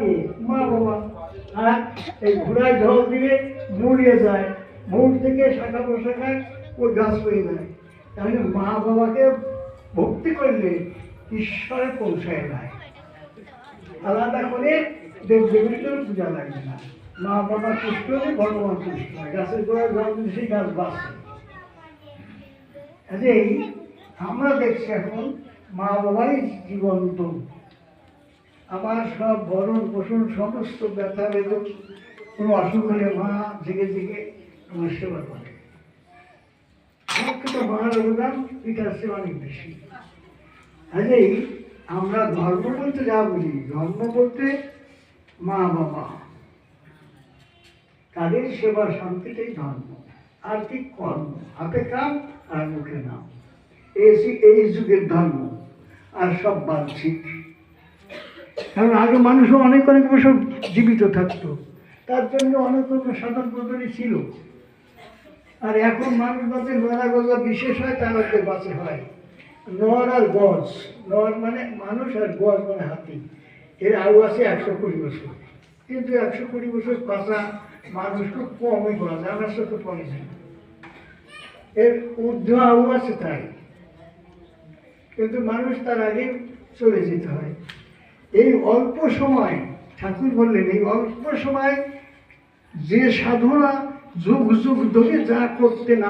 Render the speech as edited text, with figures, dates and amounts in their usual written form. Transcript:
কে? মা বাবা। আর এই ঘোড়ায় জল দিলে মুড়িয়ে যায়, মুড় থেকে শাখা প্রশাখায় ওই গাছ হয়ে যায়। তাহলে মা বাবাকে ভক্তি করলে ঈশ্বরে পৌঁছায় যায়। আলাদা করে দেবদেবীদের পূজা লাগবে না। মা বাবা তুষ্ট হলে ভগবান তুষ্ট হয়। গাছের গোড়ায় জল দিলে সেই গাছ বাঁচে। কাজেই আমরা দেখছি এখন মা বাবাই জীবন্ত। আমার সব ভরণ পোষণ সমস্ত ব্যথা বেদন কোনো অসুখ হলে মা জেগে জেগে আমার সেবা করে। তো মার অবদান পিতার চেয়ে অনেক বেশি। কাজেই আমরা ধর্ম বলতে যা বলি, ধর্ম বলতে মা বাবা তাদের সেবা শান্তিটাই ধর্ম। আর কি কর্ম, হাতে কাম আর মুখে নাম, এই যুগের ধর্ম। আর সব বাহ্যিক। কারণ আগে মানুষও অনেক অনেক বছর জীবিত থাকতো, তার জন্য অনেক রকম সাধন পদ্ধতি ছিল। আর এখন মানুষ বাঁচে নড়া গজা বিশেষ হয়, তার মধ্যে বাঁচে হয় নর আর গজ। নর মানে মানুষ আর গজ মানে হাতি। এর আয়ু আছে 120 বছর। কিন্তু 120 বছর বাঁচা মানুষ খুব কমই করা যায়, আমার সাথে কমই যায়। এর ঊর্ধ্ব আয়ু আছে তাই, কিন্তু মানুষ তার আগে চলে যেতে হয়। এই অল্প সময়, ঠাকুর বললেন, এই অল্প সময় যে সাধনা যুগ যুগ ধরে যা করতে না